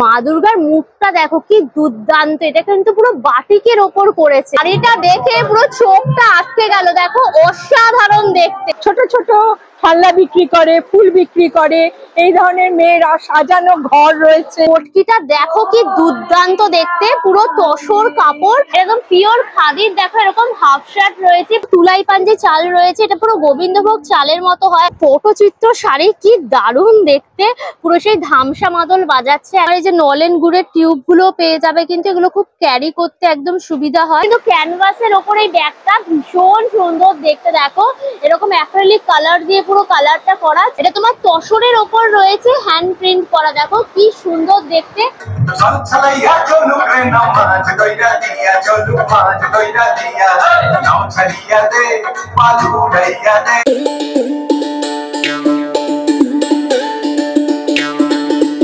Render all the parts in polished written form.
মা দুর্গার মুখটা দেখো কি দুর্দান্ত, এটা কিন্তু পুরো বাটিকের ওপর করেছে আর এটা দেখে পুরো চোখটা আটকে গেল। দেখো অসাধারণ দেখতে। ছোট ছোট ফাল্লা বিক্রি করে, ফুল বিক্রি করে, এই ধরনের মেয়েরা সাজানো ঘর রয়েছে। পটকিটা দেখো কি দুর্দান্ত দেখতে, পুরো তসর কাপড়, একদম পিওর খাদির। দেখো এরকম হাফ শার্ট রয়েছে, তুলাই পাঞ্জি চাল রয়েছে, এটা পুরো গোবিন্দভোগ চালের মতো হয়। পটচিত্র শাড়ি কি দারুণ দেখতে, পুরো সেই ধামসা মাদল বাজাচ্ছে। আর এই যে নলেন গুড়ের টিউব গুলো পেয়ে যাবে, কিন্তু এগুলো খুব ক্যারি করতে একদম সুবিধা হয়। কিন্তু ক্যানভাসের ওপর এই ব্যাগটা ভীষণ সুন্দর দেখতে। দেখো এরকম অ্যাক্রিলিক কালার দিয়ে পুরো কালারটা করা, এটা তোমার তসরের ওপর রয়েছে হ্যান্ড প্রিন্ট করা। দেখো কি সুন্দর দেখতে।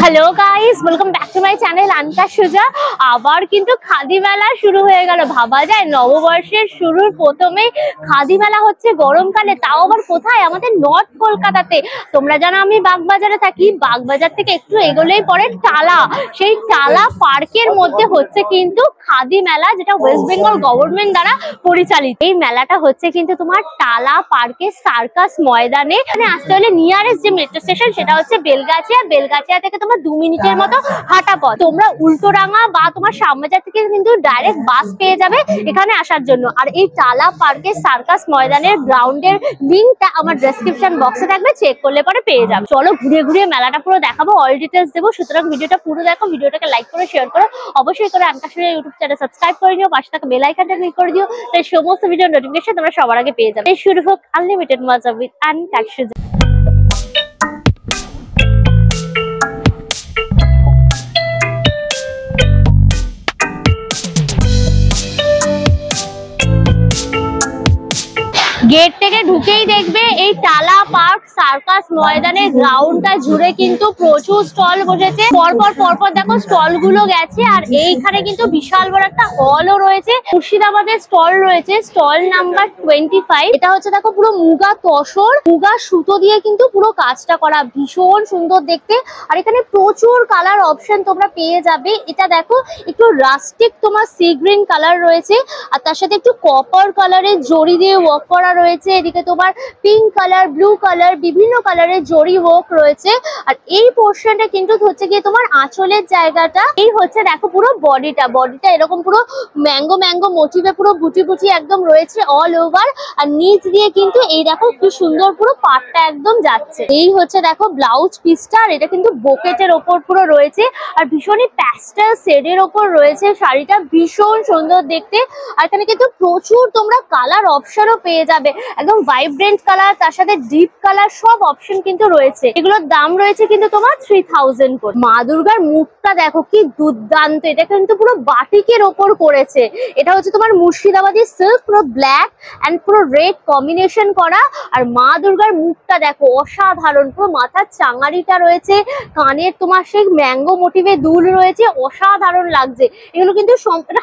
Hello guys, welcome back to my channel আনকা সুজা। আবার কিন্তু খাদি মেলা শুরু হয়ে গেল। ভাবা যায় নববর্ষের শুরুর প্রথমেই খাদি মেলা হচ্ছে গরমকালে, তাও আবার কোথায়? আমাদের নর্থ কলকাতাতে। তোমরা জানো আমি বাগবাজারে থাকি, বাগবাজার থেকে একটু এগোলেই পরে টালা, সেই টালা পার্কের মধ্যে হচ্ছে কিন্তু খাদি মেলা, যেটা ওয়েস্ট বেঙ্গল গভর্নমেন্ট দ্বারা পরিচালিত। এই মেলাটা হচ্ছে কিন্তু তোমার টালা পার্কের সার্কাস ময়দানে। মানে আসতে হলে নিয়ারেস্ট যে মেট্রো স্টেশন সেটা হচ্ছে বেলগাছিয়া। বেলগাছিয়া থেকে তোমার 2 মিনিটের মতো হাঁটা পথ। তোমরা উল্টোডাঙ্গা বা তোমার শ্যামবাজার থেকে কিন্তু ডাইরেক্ট বাস পেয়ে যাবে এখানে আসার জন্য। আর এই টালা পার্কের সার্কাস ময়দানের গ্রাউন্ডের লিঙ্কটা আমার ডেসক্রিপশন বক্সে থাকবে, চেক করলে পরে পেয়ে যাবে। চলো ঘুরে ঘুরে মেলাটা পুরো দেখাবো, অল ডিটেলস দেবো। সুতরাং ভিডিওটা পুরো দেখো, ভিডিওটাকে লাইক করে শেয়ার করো, অবশ্যই করে আনকা সুজা ইউটিউব চ্যানেল সাবস্ক্রাইব করে নিও, পাশে থাকা বেল আইকনটা ক্লিক করে দিও, তাই সমস্ত ভিডিওর নোটিফিকেশন তোমরা সবার আগে পেয়ে যাবে। শুরু হোক আনলিমিটেড মজা উইথ আনকা সুজা। গেট থেকে ঢুকেই দেখবে এই টালা পার্ক সার্কাস ময়দানের গ্রাউন্ডটা জুড়ে কিন্তু প্রচুর স্টল বসেছে। পরপর দেখো স্টল গুলো গেছে। আর এইখানে কিন্তু বিশাল বড় একটা হলও রয়েছে। মুর্শিদাবাদের স্টল রয়েছে, স্টল নাম্বার 25। এটা হচ্ছে দেখো পুরো মুগা তসর, মুগা সুতো দিয়ে কিন্তু পুরো কাজটা করা, ভীষণ সুন্দর দেখতে। আর এখানে প্রচুর কালার অপশন তোমরা পেয়ে যাবে। এটা দেখো একটু রাস্টিক তোমার সি গ্রিন কালার রয়েছে, আর তার সাথে একটু কপার কালারের জড়ি দিয়ে ওয়ার্ক করা রয়েছে। এদিকে তোমার পিঙ্ক কালার, ব্লু কালার, বিভিন্ন কালারের জরি ওয়ার্ক রয়েছে। আর এই পোর্শনটা কিন্তু হচ্ছে গিয়ে তোমার আঁচলের জায়গাটা। এই হচ্ছে দেখো পুরো বডিটা এরকম পুরো ম্যাঙ্গো মোটিভে পুরো বুটি একদম রয়েছে অল ওভার। আর নিচ দিয়ে কিন্তু এই দেখো কি সুন্দর পুরো পাটটা একদম যাচ্ছে। এই হচ্ছে দেখো ব্লাউজ পিসটা, আর এটা কিন্তু বোকেটের ওপর পুরো রয়েছে, আর ভীষণই প্যাস্টেল শেডের ওপর রয়েছে। শাড়িটা ভীষণ সুন্দর দেখতে। আর এখানে কিন্তু প্রচুর তোমরা কালার অপশনও পেয়ে যাবে, একদম ভাইব্রেন্ট কালার, তার সাথে ডিপ কালার, সব অপশন কিন্তু রয়েছে। এগুলোর দাম রয়েছে কিন্তু তোমার 3000 করে। মা দুর্গার মুখটা দেখো কি দুর্দান্ত, এটা কিন্তু পুরো বাটিকের ওপর করেছে। এটা হচ্ছে তোমার মুর্শিদাবাদী সিল্ক, পুরো ব্ল্যাক এন্ড পুরো রেড কম্বিনেশন করা। আর মা দুর্গার মুখটা দেখো অসাধারণ, পুরো মাথার চাঙারিটা রয়েছে, কানের তোমার সেই ম্যাঙ্গো মোটিভে দুল রয়েছে, অসাধারণ লাগছে। এগুলো কিন্তু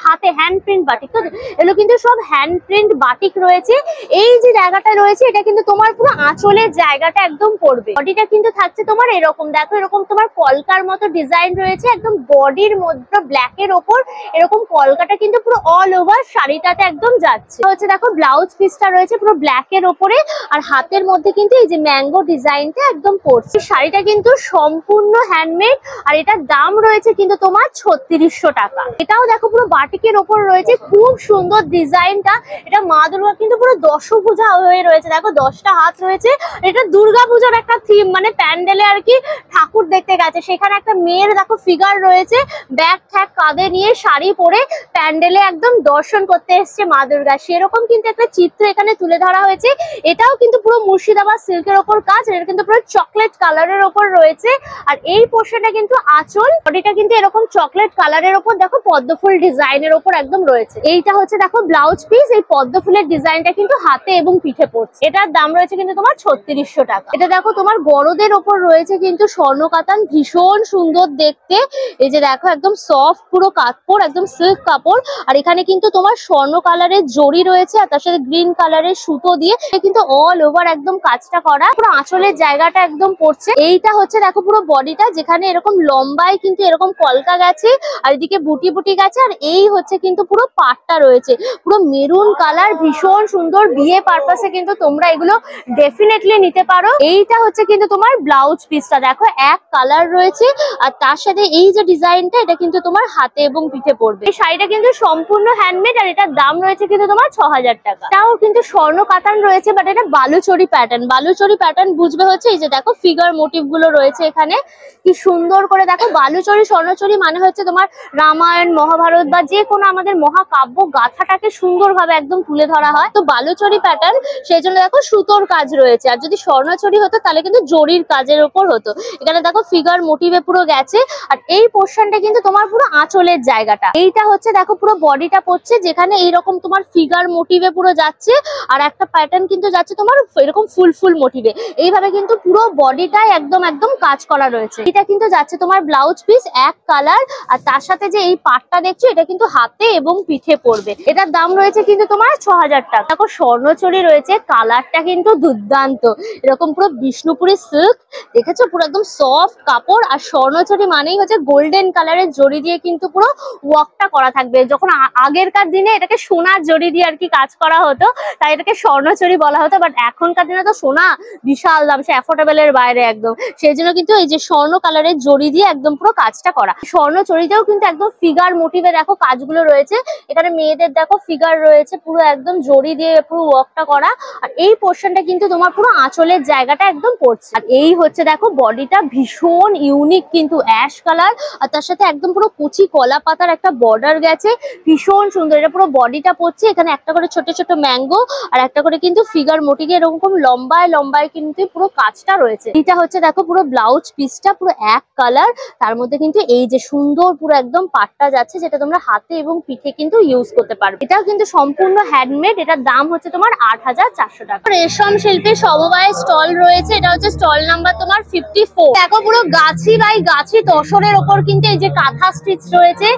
হাতে হ্যান্ড প্রিন্ট বাটিক, তো এগুলো কিন্তু সব হ্যান্ড প্রিন্ট বাটিক রয়েছে। এই যে জায়গাটা রয়েছে এটা কিন্তু তোমার পুরো আঁচলের জায়গাটা একদম পড়বে। বডিটা কিন্তু থাকছে তোমার এরকম, দেখো এরকম তোমার কলকার মতো ডিজাইন রয়েছে, একদম বডির মধ্যে ব্ল্যাকের ওপর এরকম কলকাটা কিন্তু পুরো অল ওভার শাড়িটাতে একদম যাচ্ছে। হচ্ছে দেখো ব্লাউজ পিসটা রয়েছে পুরো ব্ল্যাকের ওপরে, আর হাতের মধ্যে কিন্তু এই যে ম্যাঙ্গো ডিজাইনটা একদম পড়ছে। শাড়িটা কিন্তু সম্পূর্ণ হ্যান্ডমেড, আর এটার দাম রয়েছে কিন্তু তোমার 3600 টাকা। এটাও দেখো পুরো বাটিকের ওপর রয়েছে, খুব সুন্দর ডিজাইনটা। এটা মা দুর্গা কিন্তু পুরো দশভুজা হয়ে রয়েছে, দেখো 10টা হাত রয়েছে। এটা দুর্গাপূজার একটা থিম, মানে প্যান্ডেলে আর কি ঠাকুর দেখতে গেছে, সেখানে একটা মেয়ের দেখো ফিগার রয়েছে, ব্যাগ ঠ্যাগ কাঁধে নিয়ে শাড়ি পরে প্যান্ডেলে একদম দর্শন করতে এসছে মা দুর্গা, সেরকম কিন্তু একটা চিত্র এখানে তুলে ধরা হয়েছে। এটাও কিন্তু পুরো মুর্শিদাবাদ সিল্কের ওপর কাজ, এটা কিন্তু পুরো চকলেট কালারের ওপর রয়েছে। আর এই পোর্শনটা কিন্তু আঁচল, বডিটা কিন্তু এরকম চকলেট কালারের ওপর দেখো পদ্মফুল ডিজাইনের ওপর একদম রয়েছে। এইটা হচ্ছে দেখো ব্লাউজ পিস, এই পদ্মফুলের ডিজাইনটা কিন্তু হাতে এবং পিঠে পড়ছে। এটার দাম রয়েছে কিন্তু তোমার 3600 500 টাকা। এটা দেখো তোমার বড়দের ওপর রয়েছে কিন্তু স্বর্ণ কাতান, ভীষণ সুন্দর দেখতে। এই যে দেখো একদম সফট পুরো কাপড়, একদম সিল্ক কাপড়। আর এখানে কিন্তু তোমার স্বর্ণ কালারের জড়ি রয়েছে আর তার সাথে গ্রিন কালারের সুতো দিয়ে কিন্তু অল ওভার একদম কাজটা করা। পুরো আঁচলের জায়গাটা একদম পড়ছে। এইটা হচ্ছে দেখো পুরো বডিটা, যেখানে এরকম লম্বায় কিন্তু এরকম কলকা গেছে আর এদিকে বুটি বুটি গেছে। আর এই হচ্ছে কিন্তু পুরো পাটটা রয়েছে পুরো মেরুন কালার, ভীষণ সুন্দর। বিয়ে পারপাসে কিন্তু তোমরা এগুলো ডেফিনেটলি নিতে পারো। এইটা হচ্ছে কিন্তু তোমার ব্লাউজ পিসটা, দেখো এক কালার রয়েছে আর তার সাথে এই যে ডিজাইনটা, এটা কিন্তু তোমার হাতে এবং পিঠে পড়বে। এই শাড়িটা কিন্তু সম্পূর্ণ হ্যান্ডমেড আর এটার দাম রয়েছে কিন্তু তোমার 6000 টাকা। তাও কিন্তু স্বর্ণ কাতান রয়েছে, বাট এটা বালুচরি প্যাটার্ন। বালুচরি প্যাটার্ন বুঝবে হচ্ছে এই যে দেখো ফিগার মোটিভ গুলো রয়েছে এখানে, কি সুন্দর করে দেখো। বালুচরি স্বর্ণচরি মানে হচ্ছে তোমার রামায়ণ মহাভারত বা যে কোনো আমাদের মহাকাব্য গাথাটাকে সুন্দরভাবে একদম তুলে ধরা হয়। তো বালুচরি প্যাটার্ন, সেই জন্য দেখো সুতোর কাজ রয়েছে। আর যদি স্বর্ণচরি হতো তাহলে কিন্তু জরির কাজের উপর হতো। এখানে দেখো ফিগার মোটিভে পুরো গেছে। আর এই পোর্শনটা কিন্তু তোমার পুরো আঁচলের জায়গাটা। এইটা হচ্ছে দেখো পুরো বডিটা পড়ছে, যেখানে এইরকম তোমার ফিগার মোটিভে পুরো যাচ্ছে আর একটা প্যাটার্ন কিন্তু যাচ্ছে তোমার এরকম ফুল ফুল মোটিভে। এইভাবে কিন্তু পুরো বডিটাই একদম একদম কাজ করা রয়েছে। এটা কিন্তু যাচ্ছে তোমার ব্লাউজ পিস এক কালার আর তার সাথে যে এই পাটটা দেখছো এটা কিন্তু হাতে এবং পিঠে পড়বে। এটার দাম রয়েছে কিন্তু তোমার 6000 টাকা। দেখো স্বর্ণচরি রয়েছে, কালারটা কিন্তু দুর্দান্ত, এরকম পুরো বিষ্ণুপুরি সিল্ক দেখেছো, পুরো একদম সফট কাপড়। আর স্বর্ণচরি মানেই হচ্ছে গোল্ডেন কালারের জড়ি দিয়ে কিন্তু পুরো ওয়ার্কটা করা থাকবে। যখন আগেরকার দিনে এটাকে সোনার জড়ি দিয়ে আর কি কাজ করা হতো, তাই এটাকে স্বর্ণচরি বলা হতো। বাট এখনকার দিনে তো সোনা বিশাল দাম, সে অ্যাফোর্ডেবল এর বাইরে একদম। সেই জন্য কিন্তু এই যে স্বর্ণ কালারের জড়ি দিয়ে একদম পুরো কাজটা করা। স্বর্ণচরিতেও কিন্তু একদম ফিগার মোটিভে দেখো কাজগুলো রয়েছে। এখানে মেয়েদের দেখো ফিগার রয়েছে, পুরো একদম জড়ি দিয়ে পুরো ওয়ার্কটা করা। আর এই পোর্শনটা কিন্তু তোমার পুরো আঁচলের জায়গাটা একদম পড়ছে। আর এই হচ্ছে দেখো বডিটা ভীষণ ইউনিক কিন্তু অ্যাশ কালার আর তার সাথে একদম পুরো কুচি কলা পাতার একটা বর্ডার গেছে, ভীষণ সুন্দর। এটা পুরো বডিটা পড়ছে, এখানে একটা করে ছোট ছোট ম্যাঙ্গো আর একটা করে কিন্তু ফিগার মোটিভে এরকম লম্বায় লম্বায় কিন্তু পুরো কাজটা রয়েছে। এটা হচ্ছে দেখো পুরো ব্লাউজ পিসটা পুরো এক কালার, তার মধ্যে কিন্তু এই যে সুন্দর পুরো একদম পাটটা যাচ্ছে, যেটা তোমরা হাতে এবং পিঠে কিন্তু ইউজ করতে পারবে। এটাও কিন্তু সম্পূর্ণ হ্যান্ডমেড। এটার দাম হচ্ছে তোমার 8400 টাকা। রেশম শিল্পী সমবায় স্টল রয়েছে, এটা হচ্ছে স্টল নাম্বার তোমার 54। দেখো পুরো গাছি বাই গাছি তসরের ওপর কিন্তু এই যে কাঁথা স্টিচ রয়েছে,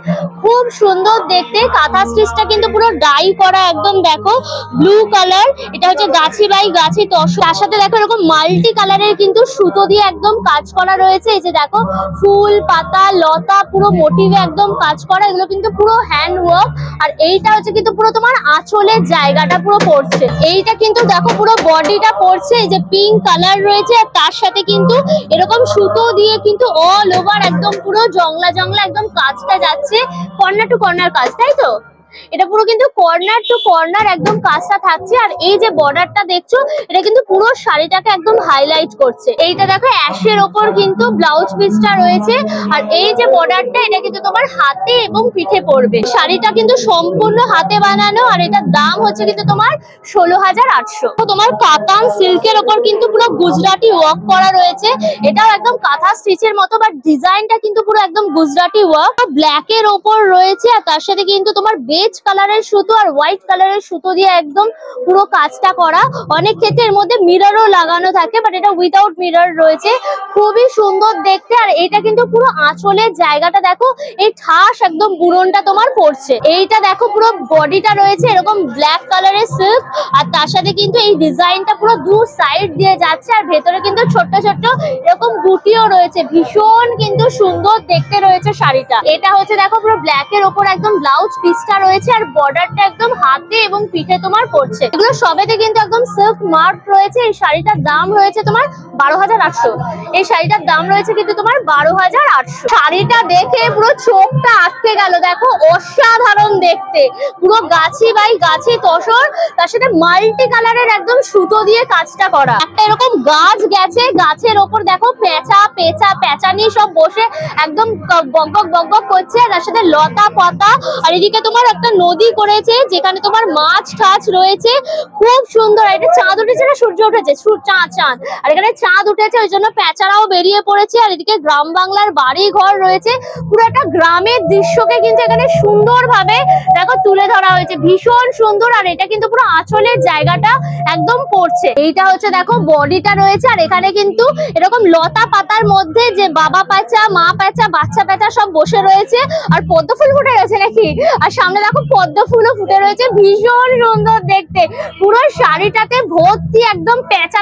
খুব সুন্দর দেখতে। কাঁথা স্টিচটা কিন্তু পুরো ডাই করা একদম, দেখো ব্লু কালার। এটা হচ্ছে গাছি বাই গাছি তসর, তার সাথে দেখো এরকম মাল্টি কালারের কিন্তু সুতো দিয়ে একদম কাজ করা রয়েছে। এই যে দেখো ফুল পাতা লতা পুরো মোটিভে একদম কাজ করা, এগুলো কিন্তু পুরো হ্যান্ড ওয়ার্ক। আর এইটা হচ্ছে কিন্তু পুরো তোমার আঁচলের জায়গাটা পুরো পড়ছে। এইটা কিন্তু দেখো পুরো বডিটা পড়ছে, এই যে পিঙ্ক কালার রয়েছে আর তার সাথে কিন্তু এরকম সুতো দিয়ে কিন্তু অল ওভার একদম পুরো জংলা জংলা একদম কাজটা যাচ্ছে, কর্নার টু কর্নার কাজ, তাই তো? এটা পুরো কিন্তু কর্নার টু কর্নার একদম কাজটা থাকছে। আর এই যে বর্ডারটা দেখছো, এটা কিন্তু পুরো শাড়িটাকে একদম হাইলাইট করছে। এইটা দেখো অ্যাশের ওপর কিন্তু ব্লাউজ পিসটা রয়েছে আর এই যে বর্ডারটা, এটা কিন্তু তোমার হাতে এবং পিঠে পড়বে। শাড়িটা কিন্তু সম্পূর্ণ হাতে বানানো আর এটার দাম হচ্ছে কিন্তু তোমার 16800। তোমার কাতান সিল্কের ওপর কিন্তু পুরো গুজরাটি ওয়ার্ক করা রয়েছে। এটাও একদম কাঁথা স্টিচের মতো, বাট ডিজাইনটা কিন্তু পুরো একদম গুজরাটি ওয়ার্ক। ব্ল্যাক এর ওপর রয়েছে আর তার সাথে কিন্তু তোমার বেজ কালারের সুতো আর হোয়াইট কালারের সুতো দিয়ে একদম পুরো কাজটা করা। অনেক ক্ষেত্রে এর মধ্যে মিররও লাগানো থাকে, বাট এটা উইদাউট মিরর রয়েছে, খুবই সুন্দর দেখতে। আর এটা কিন্তু পুরো আঁচলের জায়গাটা দেখো, এই ঠাস একদম বুড়নটা তোমার পড়ছে। এইটা দেখো পুরো বডিটা রয়েছে এরকম ব্ল্যাক কালারের সিল্ক আর তার সাথে কিন্তু এই ডিজাইনটা পুরো দু সাইড দিয়ে যাচ্ছে আর ভেতরে কিন্তু ছোট্ট ছোট্ট এরকম বুটিও রয়েছে, ভীষণ কিন্তু সুন্দর দেখতে রয়েছে শাড়িটা। এটা হচ্ছে দেখো পুরো ব্ল্যাক এর ওপর একদম ব্লাউজ পিসটা রয়েছে আর বর্ডারটা একদম হাতে এবং পিঠে তোমার পড়ছে। এগুলো সবেতে কিন্তু একদম সিল্ক মার্ক রয়েছে। এই শাড়িটার দাম রয়েছে তোমার 12800। এই শাড়িটার দাম রয়েছে কিন্তু তোমার 12800। শাড়িটা দেখে পুরো চোখটা আটকে গেল, দেখো অসাধারণ দেখতে, পুরো গাছি বাই গাছি তসর, তার সাথে মাল্টি কালারের একদম সুতো দিয়ে কাজটা করা। একটা এরকম গাছ গেছে, গাছের ওপর দেখো পেঁচা পেঁচা পেঁচানি সব বসে একদম বকবক বকবক করছে, তার সাথে লতা পাতা আর এদিকে তোমার একটা নদী করেছে যেখানে তোমার মাছ টাছ রয়েছে, খুব সুন্দর। এটা চাঁদ উঠেছে না সূর্য উঠেছে? চাঁদ। আর এখানে চাঁদ উঠেছে, ওই জন্য প্যাঁচারাও বেরিয়ে পড়েছে। আর এদিকে গ্রাম বাংলার বাড়ি ঘর রয়েছে, পুরো একটা গ্রামের দৃশ্যকে কিন্তু এখানে সুন্দর ভাবে দেখো তুলে ধরা হয়েছে, ভীষণ সুন্দর। আর এটা কিন্তু পুরো আঁচলের জায়গাটা একদম পড়ছে। এইটা হচ্ছে দেখো বডিটা রয়েছে, আর এখানে কিন্তু এরকম লতা পাতার মধ্যে যে বাবা প্যাঁচা, মা প্যাঁচা, বাচ্চা প্যাঁচা সব বসে রয়েছে। আর পদ্ম ফুল ফুটে গেছে নাকি, আর সামনে দেখো পদ্ম ফুলও ফুটে রয়েছে, ভীষণ সুন্দর দেখতে। পুরো শাড়িটাতে ভর্তি একদম প্যাঁচা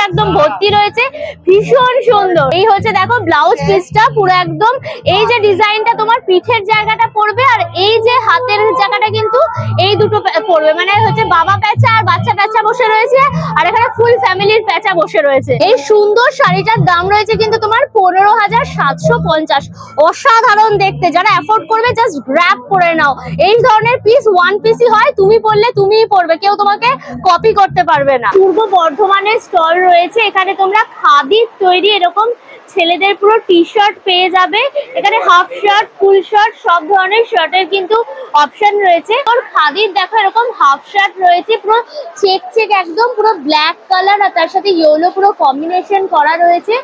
একদম ভর্তি রয়েছে, ভীষণ সুন্দর। এই হচ্ছে দেখো ব্লাউজ পিসটা পুরো একদম, এই যে ডিজাইনটা তোমার পিঠের জায়গাটা পড়বে, আর এই যে হাতের জায়গাটা কিন্তু এই দুটো পড়বে, মানে হচ্ছে বাবা প্যাঁচা আর বাচ্চা প্যাঁচা বসে রয়েছে, আর এখানে ফুল ফ্যামিলির প্যাঁচা বসে রয়েছে। এই সুন্দর শাড়িটার দাম রয়েছে কিন্তু তোমার 15,750। অসাধারণ দেখতে, যারা অ্যাফোর্ড করবে জাস্ট গ্র্যাব করে নাও। এই ধরনের পিস ওয়ান পিসই হয়, তুমি পরলে তুমিই পরবে, কেউ তোমাকে কপি করতে পারবে না। পূর্ব বর্ধমানের স্টল রয়েছে, এখানে তোমরা খাদির তৈরি এরকম ছেলেদের পুরো টি শার্ট পেয়ে যাবে। এখানে হাফ শার্ট, ফুল শার্ট, সব ধরনের শার্টের কিন্তু অপশন রয়েছে। আর খাদির দেখো এরকম হাফ শার্ট রয়েছে, পুরো চেক একদম পুরো ব্ল্যাক কালার, আর তার সাথে ইয়েলো পুরো কম্বিনেশন করা রয়েছে।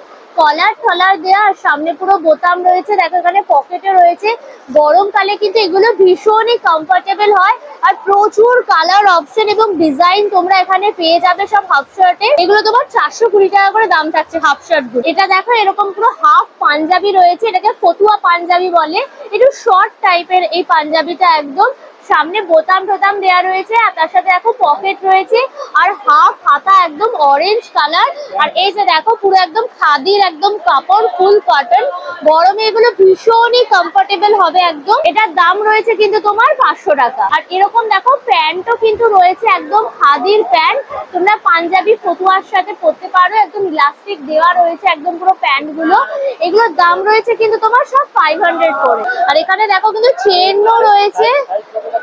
কলার টলার দেওয়া, আর সামনে পুরো বোতাম রয়েছে, দেখো এখানে পকেটে রয়েছে। গরমকালে কিন্তু এগুলো ভীষণই কমফোর্টেবল হয়, আর প্রচুর কালার অপশন এবং ডিজাইন তোমরা এখানে পেয়ে যাবে সব হাফ শার্টে। এগুলো তোমার 420 টাকা করে দাম থাকছে হাফ শার্ট গুলো। এটা দেখো এরকম পুরো হাফ পাঞ্জাবি রয়েছে, এটাকে ফতুয়া পাঞ্জাবি বলে, একটু শর্ট টাইপের এই পাঞ্জাবিটা একদম। সামনে বোতাম টোতাম দেওয়া রয়েছে, আর তার সাথে দেখো পকেট রয়েছে, আর হাফ হাতা একদম অরেঞ্জ কালার। আর এই যে দেখো পুরো একদম খাদির একদম কাপড়, ফুল কটন। গরমে এগুলো ভীষণই কমফোর্টেবল হবে একদম। এটার দাম রয়েছে কিন্তু তোমার 500 টাকা। আর এরকম দেখো প্যান্টও কিন্তু রয়েছে, একদম খাদির প্যান্ট, তোমরা পাঞ্জাবি ফতুয়ার সাথে পরতে পারো, একদম ইলাস্টিক দেওয়া রয়েছে একদম পুরো প্যান্ট গুলো। এগুলোর দাম রয়েছে কিন্তু তোমার সব 500 করে। আর এখানে দেখো কিন্তু চেনও রয়েছে,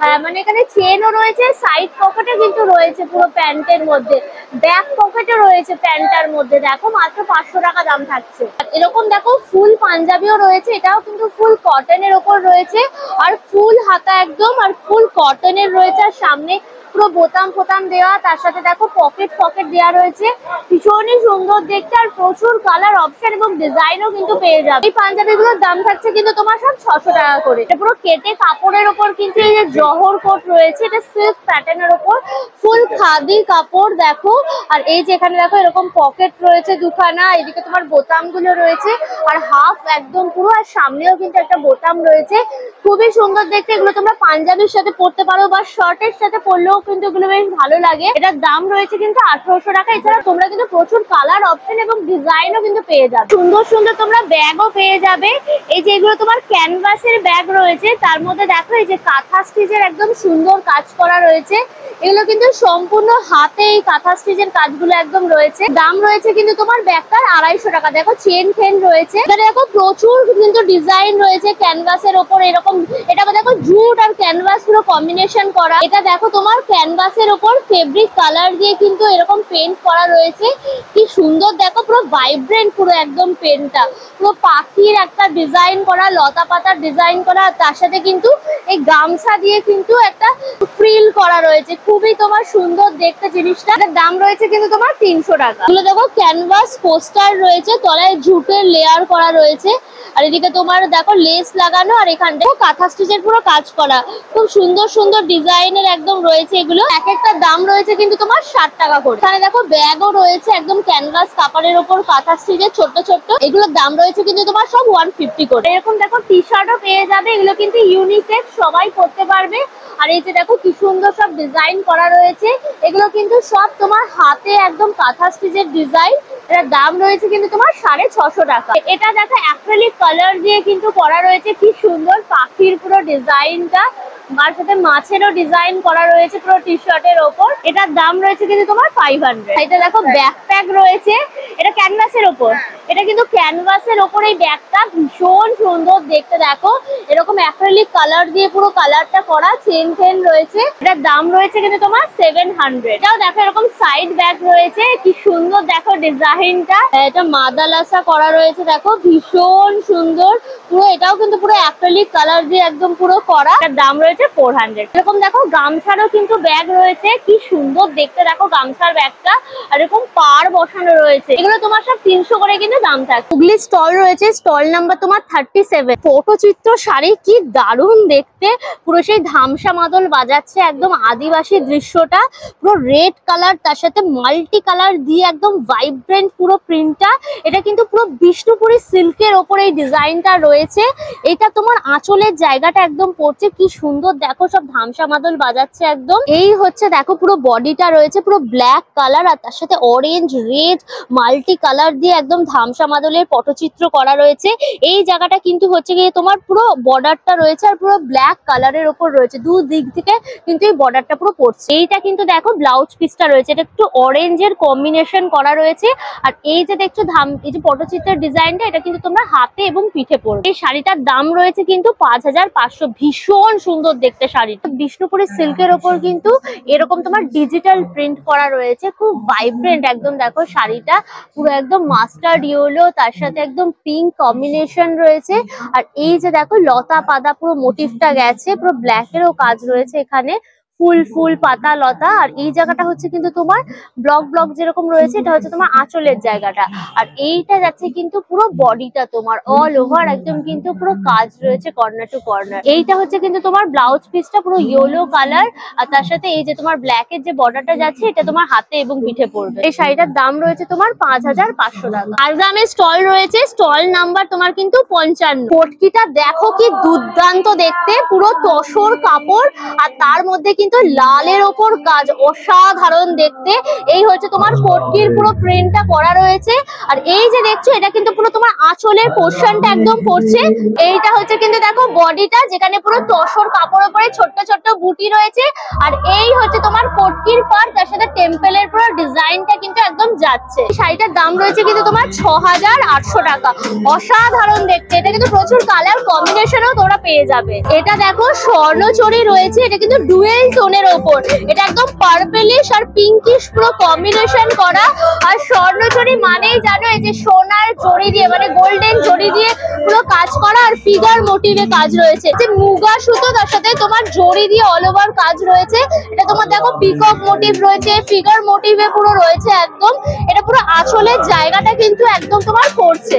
হ্যাঁ মানে এখানে চেনও রয়েছে, সাইড পকেটে কিন্তু রয়েছে পুরো প্যান্টের মধ্যে, ব্যাক পকেটে রয়েছে প্যান্টটার মধ্যে। দেখো মাত্র 500 টাকা দাম থাকছে। এরকম দেখো ফুল পাঞ্জাবিও রয়েছে, এটাও কিন্তু ফুল কটনের ওপর রয়েছে, আর ফুল হাতা একদম, আর ফুল কটনের রয়েছে। আর সামনে পুরো বোতাম ফোতাম দেওয়া, তার সাথে দেখো পকেট দেওয়া রয়েছে, ভীষণই সুন্দর দেখতে। আর প্রচুর কালার অপশন এবং ডিজাইনও কিন্তু পেয়ে যাবে। এই পাঞ্জাবিগুলোর দাম থাকছে কিন্তু তোমার সব 600 টাকা করে। এটা পুরো কেটে কাপড়ের ওপর কিন্তু এই যে জহর কোট রয়েছে, এটা সিল্ক প্যাটার্নের ওপর ফুল খাদি কাপড় দেখো। আর এই যে এখানে দেখো এরকম পকেট রয়েছে দুখানা, এদিকে তোমার বোতাম গুলো রয়েছে, আর হাফ একদম পুরো, আর সামনেও কিন্তু একটা বোতাম রয়েছে, খুবই সুন্দর দেখতে। এগুলো তোমরা পাঞ্জাবির সাথে পরতে পারো বা শার্টের সাথে পরলেও কিন্তু এগুলো বেশ ভালো লাগে। এটার দাম রয়েছে কিন্তু 1800 টাকা। এছাড়া তোমরা কিন্তু প্রচুর কালার অপশন এবং ডিজাইনও কিন্তু পেয়ে যাবে। সুন্দর সুন্দর তোমরা ব্যাগও পেয়ে যাবে। এই যে এগুলো তোমার ক্যানভাসের ব্যাগ রয়েছে, তার মধ্যে দেখো এই যে কাঁথা স্টিচের একদম সুন্দর কাজ করা রয়েছে। এগুলো কিন্তু সম্পূর্ণ হাতে এই কাঁথা স্টিচের কাজগুলো একদম রয়েছে। দাম রয়েছে কিন্তু তোমার ব্যাগটার 250 টাকা। দেখো চেন ফেন রয়েছে, এখানে দেখো প্রচুর কিন্তু ডিজাইন রয়েছে ক্যানভাসের ওপর এরকম। এটা দেখো জুট আর ক্যানভাস পুরো কম্বিনেশন করা। এটা দেখো তোমার ক্যানভাসের ওপর ফেব্রিক কালার দিয়ে কিন্তু এরকম পেন্ট করা রয়েছে, কি সুন্দর দেখো, পুরো ভাইব্রেন্ট পুরো একদম পেন্টটা, পুরো পাখির একটা ডিজাইন করা, লতা পাতার ডিজাইন করা, তার সাথে কিন্তু এই গামছা দিয়ে কিন্তু একটা ফ্রিল করা রয়েছে, খুবই তোমার সুন্দর দেখতে জিনিসটা। এটার দাম রয়েছে কিন্তু তোমার 300 টাকা। এগুলো দেখো ক্যানভাস পোস্টার রয়েছে, তলায় জুটের লেয়ার করা রয়েছে, আর এদিকে তোমার দেখো লেস লাগানো, আর এখানটা কাঁথা স্টিচের পুরো কাজ করা, খুব সুন্দর সুন্দর ডিজাইনের একদম রয়েছে। এগুলো এক একটা দাম রয়েছে কিন্তু তোমার 60 টাকা করে। এখানে দেখো ব্যাগও রয়েছে একদম ক্যানভাস কাপড়ের ওপর কাঁথা স্টিচের ছোট্ট ছোট্ট, এগুলোর দাম রয়েছে কিন্তু তোমার সব 150 করে। এরকম দেখো টি শার্টও পেয়ে যাবে, এগুলো কিন্তু ইউনিসেক্স, সবাই পরতে পারবে। আর এই যে দেখো কি সুন্দর সব ডিজাইন করা রয়েছে, এগুলো কিন্তু সব তোমার হাতে একদম কাঁথা স্টিচের ডিজাইন। এটার দাম রয়েছে কিন্তু তোমার 650 টাকা। এটা দেখো অ্যাক্রিলিক কালার দিয়ে কিন্তু করা রয়েছে, কি সুন্দর পাখির পুরো ডিজাইনটা, তার সাথে মাছেরও ডিজাইন করা রয়েছে পুরো টি শার্টের ওপর। এটার দাম রয়েছে কিন্তু তোমার 500। এটা দেখো ব্যাকপ্যাক রয়েছে, এটা ক্যানভাসের ওপর, এটা কিন্তু ক্যানভাসের ওপর এই ব্যাগটা ভীষণ সুন্দর দেখতে। দেখো এরকম অ্যাক্রিলিক কালার দিয়ে পুরো কালারটা করা, চেন ফেন রয়েছে। এটার দাম রয়েছে কিন্তু তোমার 700। এটাও দেখো এরকম সাইড ব্যাগ রয়েছে, কি সুন্দর দেখো ডিজাইনটা, এটা মাদালাসা করা রয়েছে, দেখো ভীষণ সুন্দর পুরো। এটাও কিন্তু পুরো অ্যাক্রিলিক কালার দিয়ে একদম পুরো করা। এটার দাম রয়েছে হচ্ছে 400। এরকম দেখো গামছারও কিন্তু ব্যাগ রয়েছে, কি সুন্দর দেখতে দেখো গামছার ব্যাগটা, আর এরকম পার বসানো রয়েছে। এগুলো তোমার সব 300 করে কিন্তু দাম থাকে। হুগলি স্টল রয়েছে, স্টল নাম্বার তোমার 37। পটচিত্র শাড়ি কি দারুণ দেখতে, পুরো সেই ধামসা মাদল বাজাচ্ছে, একদম আদিবাসী দৃশ্যটা, পুরো রেড কালার তার সাথে মাল্টি কালার দিয়ে একদম ভাইব্রেন্ট পুরো প্রিন্টটা। এটা কিন্তু পুরো বিষ্ণুপুরি সিল্কের ওপর এই ডিজাইনটা রয়েছে। এটা তোমার আঁচলের জায়গাটা একদম পড়ছে, কি সুন্দর দেখো সব ধামসা মাদল বাজাচ্ছে একদম। এই হচ্ছে দেখো পুরো বডিটা রয়েছে পুরো ব্ল্যাক কালার, আর তার সাথে অরেঞ্জ রেড মাল্টি কালার দিয়ে একদম ধামসা মাদলের পটচিত্র করা রয়েছে। এই জায়গাটা কিন্তু হচ্ছে গিয়ে তোমার পুরো বর্ডারটা রয়েছে আর পুরো ব্ল্যাক কালারের ওপর রয়েছে, দুদিক থেকে কিন্তু এই বর্ডারটা পুরো পড়ছে। এইটা কিন্তু দেখো ব্লাউজ পিসটা রয়েছে, এটা একটু অরেঞ্জের কম্বিনেশন করা রয়েছে। আর এই যে দেখছো এই যে পটচিত্রের ডিজাইনটা, এটা কিন্তু তোমরা হাতে এবং পিঠে পরবে। এই শাড়িটার দাম রয়েছে কিন্তু 5500। ভীষণ সুন্দর দেখতে শাড়িটা, বিষ্ণুপুরি সিল্কের ওপর কিন্তু এরকম তোমার ডিজিটাল প্রিন্ট করা রয়েছে, খুব ভাইব্রেন্ট একদম। দেখো শাড়িটা পুরো একদম মাস্টার্ড ইয়েলো তার সাথে একদম পিঙ্ক কম্বিনেশন রয়েছে। আর এই যে দেখো লতা পাতা পুরো মোটিভটা গেছে, পুরো ব্ল্যাকেরও কাজ রয়েছে এখানে, ফুল ফুল পাতা লতা। আর এই জায়গাটা হচ্ছে কিন্তু তোমার ব্লক ব্লক যেরকম রয়েছে, এটা হচ্ছে তোমার আঁচলের জায়গাটা। আর এইটা যাচ্ছে কিন্তু পুরো বডিটা তোমার অল ওভার একদম কিন্তু পুরো কাজ রয়েছে কর্নার টু কর্নার। এইটা হচ্ছে কিন্তু তোমার ব্লাউজ পিসটা পুরো ইয়েলো কালার, আর তার সাথে এই যে তোমার ব্ল্যাকের যে বর্ডারটা যাচ্ছে, এটা তোমার হাতে এবং পিঠে পড়বে। এই শাড়িটার দাম রয়েছে তোমার 5500 টাকা। আর গ্রামের স্টল রয়েছে, স্টল নাম্বার তোমার কিন্তু 55। পটকিটা দেখো কি দুর্দান্ত দেখতে, পুরো তসর কাপড়, আর তার মধ্যে কিন্তু লালের ওপর কাজ, অসাধারণ দেখতে। এই হচ্ছে তোমার পটকির পুরো প্রিন্টটা করা রয়েছে। আর এই যে দেখছো এটা কিন্তু পুরো তোমার আঁচলের পোর্শনটা একদম পড়ছে। এইটা হচ্ছে কিন্তু দেখো বডিটা, যেখানে পুরো তসর কাপড় উপরে ছোট্ট ছোট্ট বুটি রয়েছে। আর এই হচ্ছে তোমার পটকির পার, তার সাথে টেম্পলের পুরো ডিজাইনটা কিন্তু একদম যাচ্ছে। এই শাড়িটার দাম রয়েছে কিন্তু তোমার 6800 টাকা। অসাধারণ দেখতে, এটা কিন্তু প্রচুর কালার কম্বিনেশনও তোমরা পেয়ে যাবে। এটা দেখো স্বর্ণচরী রয়েছে, এটা কিন্তু ডুয়েল টোনের ওপর, এটা একদম পার্পলিশ আর পিঙ্কিশ পুরো কম্বিনেশন করা। আর স্বর্ণচরী মানেই জানো এই যে সোনার জড়ি দিয়ে, মানে গোল্ডেন জড়ি দিয়ে পুরো কাজ করা, আর ফিগার মোটিভে কাজ রয়েছে, যে মুগা সুতো তার সাথে তোমার জড়ি দিয়ে অল ওভার কাজ রয়েছে। এটা তোমার দেখো পিকক মোটিভ রয়েছে, ফিগার মোটিভে পুরো রয়েছে একদম। এটা পুরো আঁচলের জায়গাটা কিন্তু একদম তোমার পড়ছে।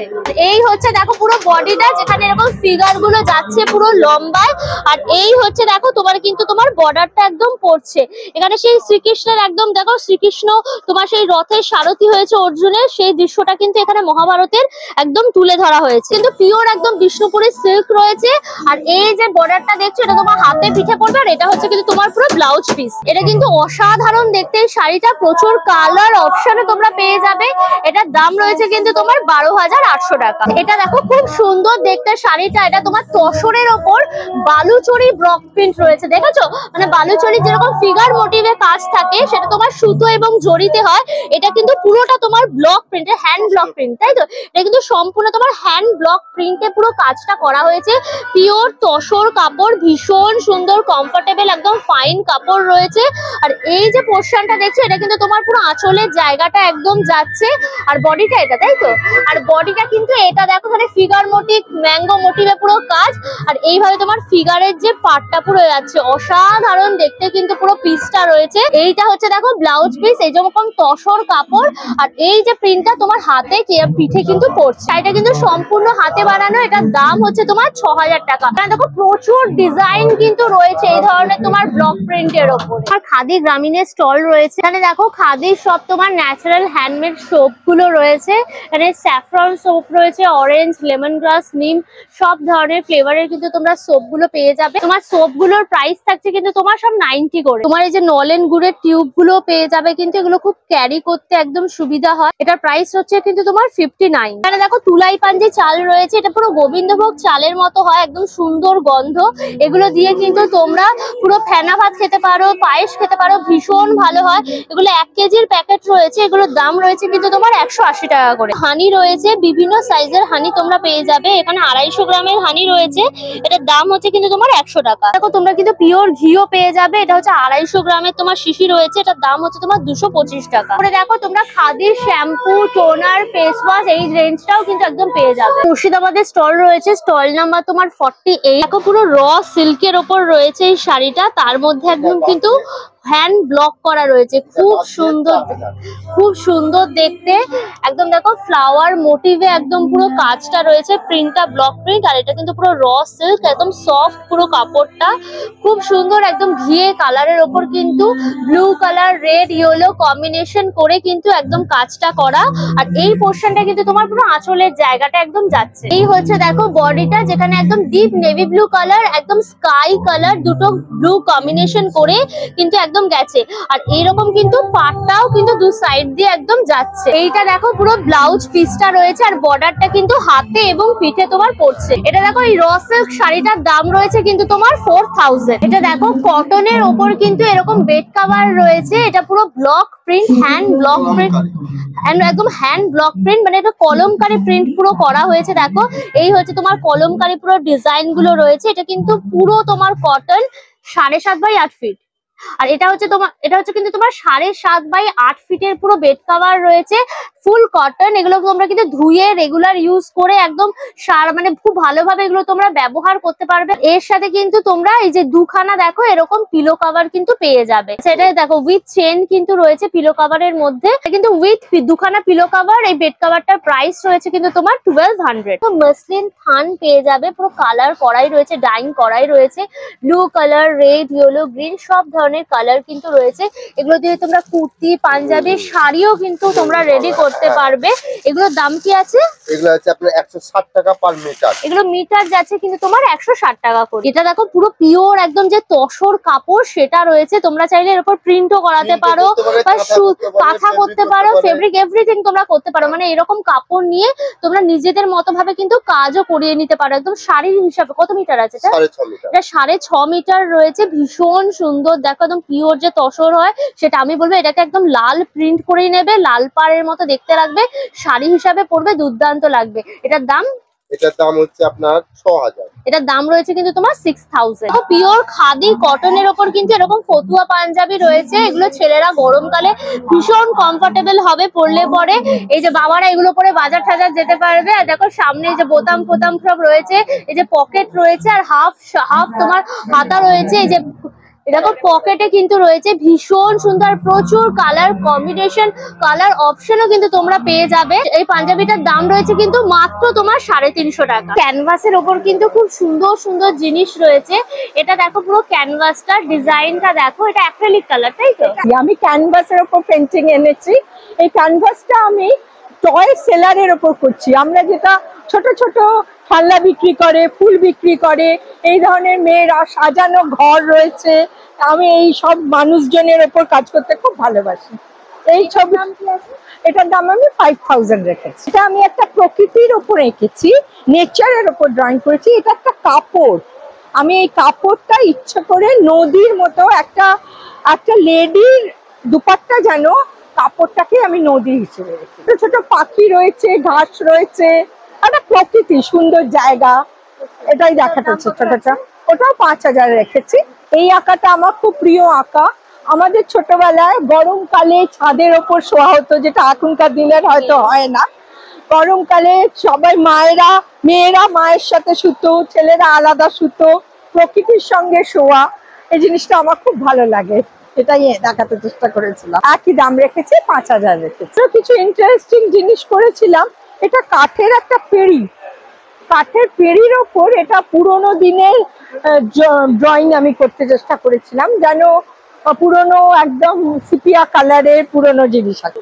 এই হচ্ছে দেখো পুরো বডিটা, যেখানে এরকম ফিগার গুলো যাচ্ছে পুরো লম্বায়। আর এই হচ্ছে দেখো তোমার কিন্তু তোমার বর্ডারটা একদম পড়ছে। এখানে সেই শ্রীকৃষ্ণের একদম দেখো, শ্রীকৃষ্ণ তোমার সেই রথের সারথি হয়েছে অর্জুনের, সেই দৃশ্যটা কিন্তু এখানে মহাভারতের একদম তুলে ধরা হয়েছে। কিন্তু পিওর একদম বিষ্ণুপুরি সিল্ক রয়েছে। আর এই যে বর্ডারটা দেখছো, এটা তোমার হাতে পিঠে পড়বে। আর এটা হচ্ছে কিন্তু তোমার পুরো ব্লাউজ পিস। এটা কিন্তু অসাধারণ দেখতে এই শাড়িটা, প্রচুর কালার অপশনে তোমরা পেয়ে যাবে। এটার দাম রয়েছে কিন্তু তোমার 12800 টাকা। এটা দেখো খুব সুন্দর দেখতে শাড়িটা, এটা তোমার তসরের ওপর বালুচরী ব্লক প্রিন্ট রয়েছে, দেখেছো? মানে বালুচরী যেরকম ফিগার মোটিভে কাজ থাকে, সেটা তোমার সুতো এবং জড়িতে হয়। এটা কিন্তু পুরোটা তোমার ব্লক প্রিন্টের, হ্যান্ড ব্লক প্রিন্ট, তাই তো? এটা কিন্তু সম্পূর্ণ তোমার হ্যান্ড ব্লক প্রিন্টে পুরো কাজটা করা হয়েছে। পিওর তসর কাপড়, ভীষণ সুন্দর কমফোর্টেবল একদম ফাইন কাপড় রয়েছে। আর এই যে পোর্শনটা দেখছো, এটা কিন্তু তোমার পুরো আঁচলের জায়গাটা একদম যাচ্ছে। আর বডিটা এটা, তাই তো? আর বডিটা কিন্তু এটা দেখো, এখানে ফিগার মোটিভ, ম্যাঙ্গো মোটিভে পুরো কাজ। আর এইভাবে তোমার ফিগারের যে পার্টটা পুরো যাচ্ছে, অসাধারণ দেখতে কিন্তু পুরো পিসটা রয়েছে। এইটা হচ্ছে দেখো ব্লাউজ পিস, এই যেরকম তসর কাপড়। আর এই যে প্রিন্টটা তোমার হাতে পিঠে কিন্তু পড়ছে। এটা কিন্তু সম্পূর্ণ হাতে বানানো। এটার দাম হচ্ছে তোমার 6000 টাকা। দেখো প্রচুর ডিজাইন কিন্তু রয়েছে এই ধরনের তোমার ব্লক প্রিন্টের ওপর। আর খাদি গ্রামীণের স্টল রয়েছে, এখানে দেখো খাদির সব তোমার ন্যাচারাল হ্যান্ডমেড সোপ গুলো রয়েছে। এখানে স্যাফরন সোপ রয়েছে, অরেঞ্জ, লেমন গ্রাস, নিম, সব ধরনের ফ্লেভারের কিন্তু তোমরা সোপ গুলো পেয়ে যাবে। তোমার সোপ গুলোর প্রাইস থাকছে কিন্তু তোমার সব 90 করে। তোমার এই যে নলেন গুড়ের টিউব গুলো পেয়ে যাবে, কিন্তু এগুলো খুব ক্যারি করতে একদম সুবিধা হয়। এটার প্রাইস হচ্ছে কিন্তু তোমার 59। এখানে দেখো তুলাই পাঞ্জি চাল রয়েছে, এটা পুরো গোবিন্দভোগ চালের মতো হয়, একদম সুন্দর গন্ধ। এগুলো দিয়ে কিন্তু তোমরা পুরো ফেনা ভাত খেতে পারো, পায়েস খেতে পারো, ভীষণ ভালো হয়। এগুলো 1 কেজির প্যাকেট রয়েছে, এগুলোর দাম রয়েছে কিন্তু তোমার 180 টাকা করে। হানি রয়েছে, বিভিন্ন সাইজের হানি তোমরা পেয়ে যাবে। এখানে 250 গ্রামের হানি রয়েছে, এটার দাম হচ্ছে কিন্তু তোমার 100 টাকা। দেখো তোমরা কিন্তু পিওর ঘিও পেয়ে যাবে। যাবে। এটা হচ্ছে 250 গ্রামের তোমার শিশি রয়েছে, এটার দাম হচ্ছে তোমার 225 টাকা। তারপরে দেখো তোমরা খাদির শ্যাম্পু, টোনার, ফেস ওয়াশ এই রেঞ্জটাও কিন্তু একদম পেয়ে যাবে। মুর্শিদাবাদের স্টল রয়েছে, স্টল নাম্বার তোমার 48। দেখো পুরো র সিল্কের ওপর রয়েছে এই শাড়িটা, তার মধ্যে একদম কিন্তু হ্যান্ড ব্লক করা রয়েছে, খুব সুন্দর, খুব সুন্দর দেখতে। একদম দেখো ফ্লাওয়ার মোটিভে একদম পুরো কাজটা রয়েছে, প্রিন্টটা ব্লক প্রিন্ট, আর এটা কিন্তু পুরো র সিল্ক, একদম সফট পুরো কাপড়টা, খুব সুন্দর একদম ঘিয়ে কালারের ওপর কিন্তু blue colour, red, yellow combination করে কিন্তু একদম কাজটা করা। আর এই পোর্শনটা কিন্তু তোমার পুরো আঁচলের জায়গাটা একদম যাচ্ছে। এই হচ্ছে দেখো বডিটা, যেখানে একদম ডিপ নেভি ব্লু কালার, একদম স্কাই কালার, দুটো ব্লু কম্বিনেশন করে কিন্তু একদম গেছে। আর এইরকম কিন্তু পাটটাও কিন্তু দু সাইড দিয়ে একদম যাচ্ছে। এইটা দেখো পুরো ব্লাউজ পিসটা রয়েছে, আর বর্ডারটা কিন্তু হাতে এবং পিঠে তোমার পড়ছে। এটা দেখো এই র সিল্ক শাড়িটার দাম রয়েছে কিন্তু তোমার 4000। এটা দেখো কটনের ওপর কিন্তু এরকম বেড কভার রয়েছে, এটা পুরো block print, hand block print, একদম হ্যান্ড ব্লক প্রিন্ট, মানে এটা কলমকারী প্রিন্ট পুরো করা হয়েছে। দেখো এই হচ্ছে তোমার কলমকারী পুরো ডিজাইন গুলো রয়েছে। এটা কিন্তু পুরো তোমার কটন, 7.5 বাই 8 ফিট। আর এটা হচ্ছে কিন্তু তোমার 7.5 বাই 8 ফিটের পুরো বেড কভার রয়েছে, ফুল কটন। এগুলো তোমরা কিন্তু ধুয়ে রেগুলার ইউজ করে একদম মানে খুব ভালোভাবে এগুলো তোমরা ব্যবহার করতে পারবে। এর সাথে কিন্তু তোমরা এই যে দুখানা দেখো এরকম পিলো কভার কিন্তু পেয়ে যাবে। সেটাই দেখো উইথ চেন কিন্তু রয়েছে পিলো কভারের মধ্যে, কিন্তু উইথ দুখানা পিলো কভার। এই বেড কভারটার প্রাইস রয়েছে কিন্তু তোমার 1200। তো মসলিন থান পেয়ে যাবে, পুরো কালার করাই রয়েছে, ডাইং করাই রয়েছে, blue colour, red, yellow, green সব ধরনের কালার কিন্তু রয়েছে। এগুলো দিয়ে তোমরা কুর্তি, পাঞ্জাবি, শাড়িও কিন্তু তোমরা রেডি করতে পারবে। এগুলোর দাম কি আছে? এগুলো আছে আপনার 160 টাকা পার মিটার। এগুলো মিটার যাচ্ছে কিন্তু তোমার 160 টাকা করে। এটা দেখো পুরো পিওর একদম যে তসর কাপড় সেটা রয়েছে, তোমরা চাইলে এর উপর প্রিন্টও করাতে পারো, বা কাঁথা করতে পারো, ফেব্রিক এভরিথিং তোমরা করতে পারো। মানে এরকম কাপড় নিয়ে তোমরা নিজেদের মতো ভাবে কিন্তু কাজও করিয়ে নিতে পারো। একদম শাড়ির হিসাবে কত মিটার আছে এটা? 6.5 মিটার। এটা 6.5 মিটার রয়েছে, ভীষণ সুন্দর। দেখো একদম পিওর যে তসর হয় সেটা। আমি বলবো এটাকে একদম লাল প্রিন্ট করেই নেবে, লাল পাড়ের মতো দেখতে লাগবে, শাড়ি হিসাবে পরবে, দুর্দান্ত লাগবে। এটার দাম হচ্ছে আপনার 6000। এটার দাম রয়েছে কিন্তু তোমার 6000। পিওর খাদি কটনের ওপর কিন্তু এরকম ফতুয়া পাঞ্জাবি রয়েছে, এগুলো ছেলেরা গরমকালে ভীষণ কমফোর্টেবল হবে পরলে পরে। এই যে বাবারা এগুলো পরে বাজার টাজার যেতে পারবে। আর দেখো সামনে এই যে বোতাম ফোতাম সব রয়েছে, এই যে পকেট রয়েছে, আর হাফ তোমার হাতা রয়েছে। এই যে দেখো পকেটে কিন্তু রয়েছে, ভীষণ সুন্দর, প্রচুর কালার কম্বিনেশন, কালার অপশনও কিন্তু তোমরা পেয়ে যাবে। এই পাঞ্জাবিটার দাম রয়েছে কিন্তু মাত্র তোমার 350 টাকা। ক্যানভাসের ওপর কিন্তু খুব সুন্দর সুন্দর জিনিস রয়েছে। এটা দেখো পুরো ক্যানভাসটার ডিজাইনটা দেখো, এটা অ্যাক্রিলিক কালার, তাই তো? আমি ক্যানভাসের ওপর পেন্টিং এনেছি। এই ক্যানভাসটা আমি টয় সেলারের ওপর করছি। আমরা যেটা ছোট ছোট খেলনা বিক্রি করে, ফুল বিক্রি করে, এই ধরনের মেয়েরা সাজানো ঘর রয়েছে, আমি এই সব মানুষজনের ওপর কাজ করতে খুব ভালোবাসি। এই ছবি এটার দাম আমি 5000 রেখেছি। এটা আমি একটা প্রকৃতির ওপর এঁকেছি, নেচারের ওপর ড্রয়িং করেছি। এটা একটা কাপড়, আমি এই কাপড়টা ইচ্ছে করে নদীর মতো একটা লেডির দুপাট্টা, যেন কাপড়টাকে আমি নদী হিসেবে রেখেছি। ছোট ছোট পাখি রয়েছে, ঘাস রয়েছে, একটা প্রকৃতি, সুন্দর জায়গা, এটাই দেখাতে ছোটটা। ওটাও 5000 রেখেছি। এই আঁকাটা আমার খুব প্রিয় আঁকা। আমাদের ছোটবেলায় গরমকালে ছাদের ওপর শোয়া হতো, যেটা এখনকার দিনের হয়তো হয় না। গরমকালে সবাই মেয়েরা মায়ের সাথে শুতো, ছেলেরা আলাদা শুতো, প্রকৃতির সঙ্গে শোয়া, এই জিনিসটা আমার খুব ভালো লাগে। এটাই দেখাতে চেষ্টা করেছিলাম। একই দাম রেখেছি, 5000 রেখেছি। কিছু ইন্টারেস্টিং জিনিস করেছিলাম। এটা কাঠের একটা পেড়ি, কাঠের পেড়ির ওপর এটা পুরোনো দিনের ড্রয়িং আমি করতে চেষ্টা করেছিলাম, যেন পুরোনো একদম সিপিয়া কালারের পুরোনো জিনিস আছে।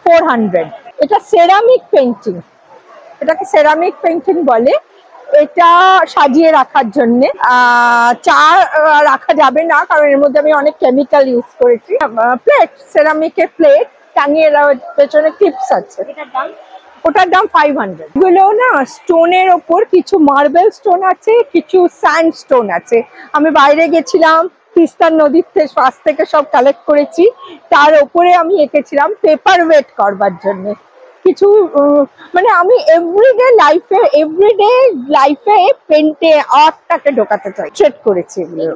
400। এটা সেরামিক পেন্টিং, এটাকে সেরামিক পেন্টিং বলে। এটা সাজিয়ে রাখার জন্য, চা রাখা যাবে না কারণ এর মধ্যে আমি অনেক কেমিক্যাল ইউজ করেছি। প্লেট, সেরামিকের প্লেট টাঙিয়ে পেছনে টিপস আছে। ওটার দাম 500। এগুলো না স্টোনের ওপর কিছু মার্বেল স্টোন আছে, কিছু স্যান্ড স্টোন আছে। আমি বাইরে গেছিলাম, তিস্তার নদীর থেকে সব কালেক্ট করেছি, তার ওপরে আমি এঁকেছিলাম পেপার ওয়েট করবার জন্য। কিছু মানে আমি এভরিডে লাইফে পেন্টে আর্টটাকে ঢোকাতে চাই, ট্রেড করেছি এগুলো।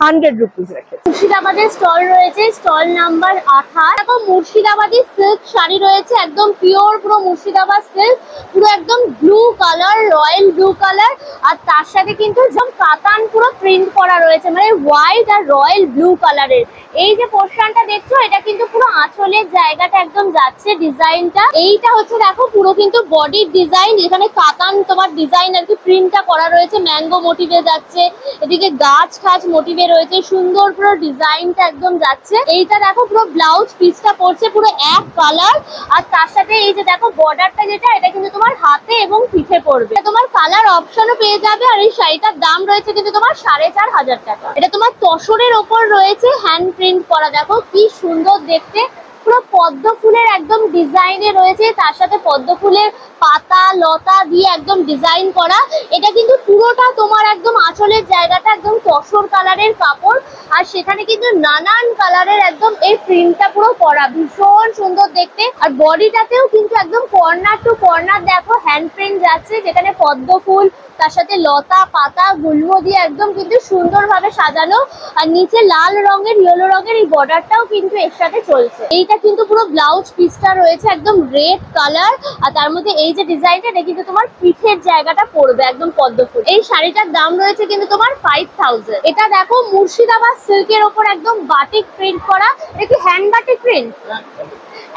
100 রুপিস রেখেছি। মুর্শিদাবাদের স্টল রয়েছে, স্টল নাম্বার 28। দেখো মুর্শিদাবাদী সিল্ক শাড়ি রয়েছে, একদম পিওর পুরো মুর্শিদাবাদ সিল্ক, পুরো একদম blue colour, royal blue colour, আর তার সাথে কিন্তু একদম কাতান পুরো প্রিন্ট করা রয়েছে, মানে হোয়াইট আর রয়্যাল ব্লু কালারের। এই যে পোর্শনটা দেখছো এটা কিন্তু পুরো আঁচলের জায়গাটা একদম যাচ্ছে ডিজাইনটা। এইটা হচ্ছে দেখো পুরো কিন্তু বডির ডিজাইন, এখানে কাতান তোমার ডিজাইন আর কি প্রিন্টটা করা রয়েছে, ম্যাঙ্গো মোটিভে যাচ্ছে, এদিকে গাছ ঠাছ মোটিভে রয়েছে, সুন্দর পুরো ডিজাইনটা একদম যাচ্ছে। এইটা দেখো পুরো ব্লাউজ পিসটা পড়ছে পুরো এক কালার, আর তার সাথে এই যে দেখো বর্ডারটা যেটা এটা কিন্তু তোমার হাতে এবং পিঠে পড়বে। তোমার কালার অপশনও পেয়ে যাবে, আর এই শাড়িটার দাম রয়েছে কিন্তু তোমার 4500 টাকা। এটা তোমার তসরের ওপর রয়েছে, হ্যান্ড প্রিন্ট করা, দেখো কি সুন্দর দেখতে, পুরো পদ্ম ফুলের একদম ডিজাইনে রয়েছে, তার সাথে পদ্ম ফুলের পাতা লতা দিয়ে একদম ডিজাইন করা। এটা কিন্তু পুরোটা তোমার একদম আঁচলের জায়গাটা একদম তসর কালারের কাপড়, আর সেখানে কিন্তু নানান কালারের একদম এই প্রিন্টটা পুরো করা, ভীষণ সুন্দর দেখতে। আর বডিটাতেও কিন্তু একদম কর্নার টু কর্নার দেখো হ্যান্ড প্রিন্ট যাচ্ছে, যেখানে পদ্ম ফুল তার সাথে লতা পাতা গুল্ম দিয়ে একদম কিন্তু সুন্দরভাবে সাজানো, আর নিচে লাল রঙের ইয়েলো রঙের এই বর্ডারটাও কিন্তু এর সাথে চলছে। এইটা কিন্তু পুরো ব্লাউজ পিসটা রয়েছে একদম রেড কালার, আর তার মধ্যে এই যে ডিজাইনটা এটা কিন্তু তোমার পিঠের জায়গাটা পড়বে একদম পদ্ম ফুল। এই শাড়িটার দাম রয়েছে কিন্তু তোমার 5000। এটা দেখো মুর্শিদাবাদ সিল্কের ওপর একদম বাটিক প্রিন্ট করা, এটা কি হ্যান্ড বাটিক প্রিন্ট?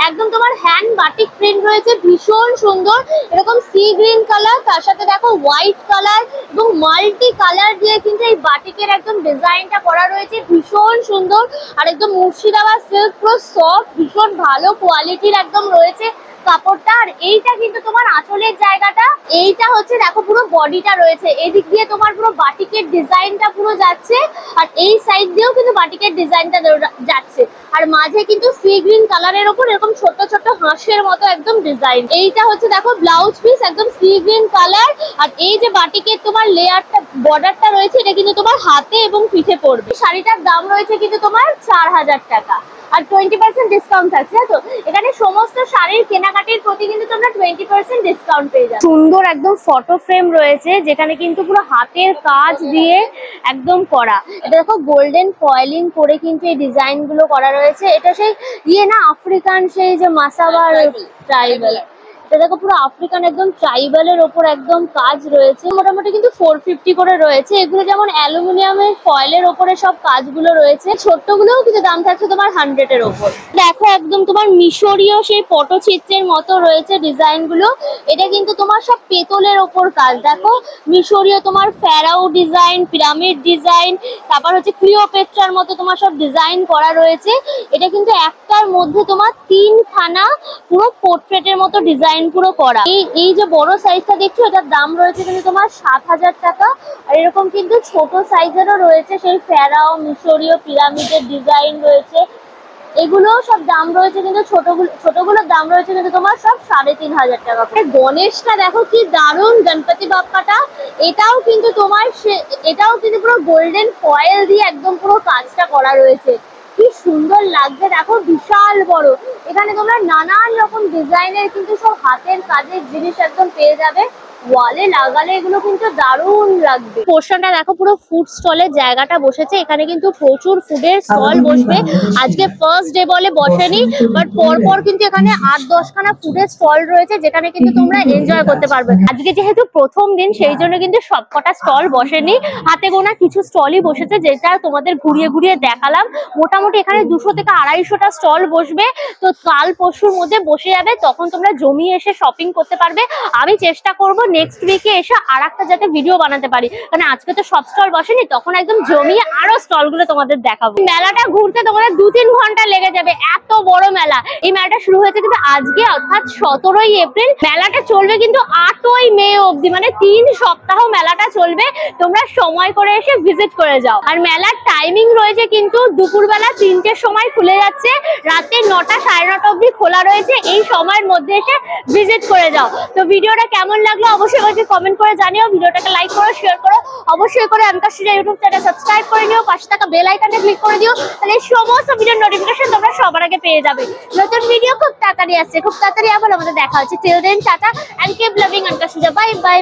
একদম তোমার হ্যান্ড বাটিক প্রিন্ট রয়েছে, ভীষণ সুন্দর, এরকম সি গ্রিন কালার, তার সাথে দেখো হোয়াইট কালার এবং মাল্টি কালার দিয়ে কিন্তু এই বাটিকের একদম ডিজাইনটা করা রয়েছে, ভীষণ সুন্দর। আর একদম মুর্শিদাবাদ সিল্ক পুরো সফট, ভীষণ ভালো কোয়ালিটির একদম রয়েছে কাপড়টা। আর এইটা কিন্তু তোমার আঁচলের জায়গাটা, এইটা হচ্ছে দেখো পুরো বডিটা রয়েছে, এদিক দিয়ে তোমার পুরো বাটিকের ডিজাইনটা পুরো যাচ্ছে, আর এই সাইড দিয়েও কিন্তু বাটিকের ডিজাইনটা যাচ্ছে, আর মাঝে কিন্তু সি গ্রিন কালারের ওপর এরকম ছোট ছোট হাঁসের মতো একদম ডিজাইন। এইটা হচ্ছে দেখো ব্লাউজ পিস একদম সি গ্রিন কালার, আর এই যে বাটিকের তোমার লেয়ারটা বর্ডারটা রয়েছে এটা কিন্তু তোমার হাতে এবং পিঠে পড়বে। শাড়িটার দাম রয়েছে কিন্তু তোমার 4000 টাকা, আর 20% ডিসকাউন্ট থাকছে। তো এখানে সমস্ত শাড়ির কেনাকাটির প্রতি কিন্তু তোমরা 20% ডিসকাউন্ট পেয়ে যাবে। সুন্দর একদম ফটো ফ্রেম রয়েছে, যেখানে কিন্তু পুরো হাতের কাজ দিয়ে একদম করা। এটা দেখো গোল্ডেন ফয়েলিং করে কিন্তু এই ডিজাইন গুলো করা রয়েছে। এটা সেই না আফ্রিকান সেই যে মাসাবার ট্রাইবাল, এটা দেখো পুরো আফ্রিকান একদম ট্রাইবালের ওপর একদম কাজ রয়েছে। মোটামুটি কিন্তু 450 করে রয়েছে। এগুলো যেমন অ্যালুমিনিয়ামের ফয়েলের ওপরে সব কাজগুলো রয়েছে, ছোট্টগুলোও কিন্তু দাম থাকছে তোমার 100 এর ওপর। দেখো একদম তোমার মিশরীয় সেই পটচিত্রের মতো রয়েছে ডিজাইন গুলো, এটা কিন্তু তোমার সব পেতলের ওপর কাজ। দেখো মিশরীয় তোমার ফ্যারাও ডিজাইন, পিরামিড ডিজাইন, তারপর হচ্ছে ক্লিওপেট্রার মতো তোমার সব ডিজাইন করা রয়েছে। এটা কিন্তু একটার মধ্যে তোমার 3খানা পুরো পোর্ট্রেটের মতো ডিজাইন পুরো করা। এই যে বড় সাইজটা দেখছো এটার দাম রয়েছে কিন্তু তোমার 7000 টাকা, আর এরকম কিন্তু ছোট সাইজেরও রয়েছে, সেই ফেরাও মিশরীয় পিরামিডের ডিজাইন রয়েছে, এগুলো সব দাম রয়েছে কিন্তু ছোটগুলোর দাম রয়েছে কিন্তু তোমার সব 3500 টাকা। গণেশটা দেখো কি দারুণ, গণপতি বাপ্পাটা, এটাও কিন্তু তোমার এটাও কিন্তু পুরো গোল্ডেন ফয়েল দিয়ে একদম পুরো কাজটা করা রয়েছে, কি সুন্দর লাগছে দেখো, বিশাল বড়। এখানে তোমরা নানান রকম ডিজাইনের কিন্তু সব হাতের কাজের জিনিস একদম পেয়ে যাবে, ওয়ালে লাগালে এগুলো কিন্তু দারুণ লাগবে। পোর্শনটা দেখো পুরো ফুড স্টলের জায়গাটা বসেছে, এখানে কিন্তু প্রচুর ফুডের স্টল বসবে। আজকে ফার্স্ট ডে বলে বসেনি, বাট পরপর কিন্তু এখানে 8-10 খানা ফুডের স্টল রয়েছে, যেখানে কিন্তু তোমরা এনজয় করতে পারবে। আজকে যেহেতু প্রথম দিন সেই জন্য কিন্তু সবকটা স্টল বসেনি, হাতে গোনা কিছু স্টলই বসেছে, যেটা তোমাদের ঘুরিয়ে ঘুরিয়ে দেখালাম। মোটামুটি এখানে 200 থেকে 250টা স্টল বসবে, তো কাল পরশুর মধ্যে বসে যাবে, তখন তোমরা জমিয়ে এসে শপিং করতে পারবে। আমি চেষ্টা করবো নেক্সট উইকে এসে আরেকটা যাতে ভিডিও বানাতে পারি, কারণ আজকে তো সব স্টল বসেনি, তখন একদম জমিয়ে আরো স্টল গুলো তোমাদের দেখাবো। মেলাটা ঘুরতে তোমাদের 2-3 ঘন্টা লেগে যাবে, এত বড় মেলা। এই মেলাটা শুরু হয়েছে কিন্তু আজকে, অর্থাৎ 17ই এপ্রিল। মেলাটা চলবে কিন্তু 8ই মে অবধি, মানে 3 সপ্তাহ মেলাটা চলবে। তোমরা সময় করে এসে ভিজিট করে যাও। আর মেলার টাইমিং রয়েছে কিন্তু দুপুরবেলা 3টের সময় খুলে যাচ্ছে, রাতে 9টা 9:30 অবধি খোলা রয়েছে। এই সময়ের মধ্যে এসে ভিজিট করে যাও। তো ভিডিওটা কেমন লাগলো অবশ্যই কমেন্ট করে জানিও, ভিডিওটাকে লাইক করো, শেয়ার করো, অবশ্যই করে আনকাশিরা ইউটিউব চ্যানেল সাবস্ক্রাইব করে নিও, পাশে থাকা বেল আইকনে ক্লিক করে দিও, তাহলে সমস্ত ভিডিওর নোটিফিকেশন তোমরা সবার আগে পেয়ে যাবে। নতুন ভিডিও খুব তাড়াতাড়ি আসছে, খুব তাড়াতাড়ি আবার আমাদের দেখা হচ্ছে। Till then tata and keep loving আনকাশিরা, বাই বাই।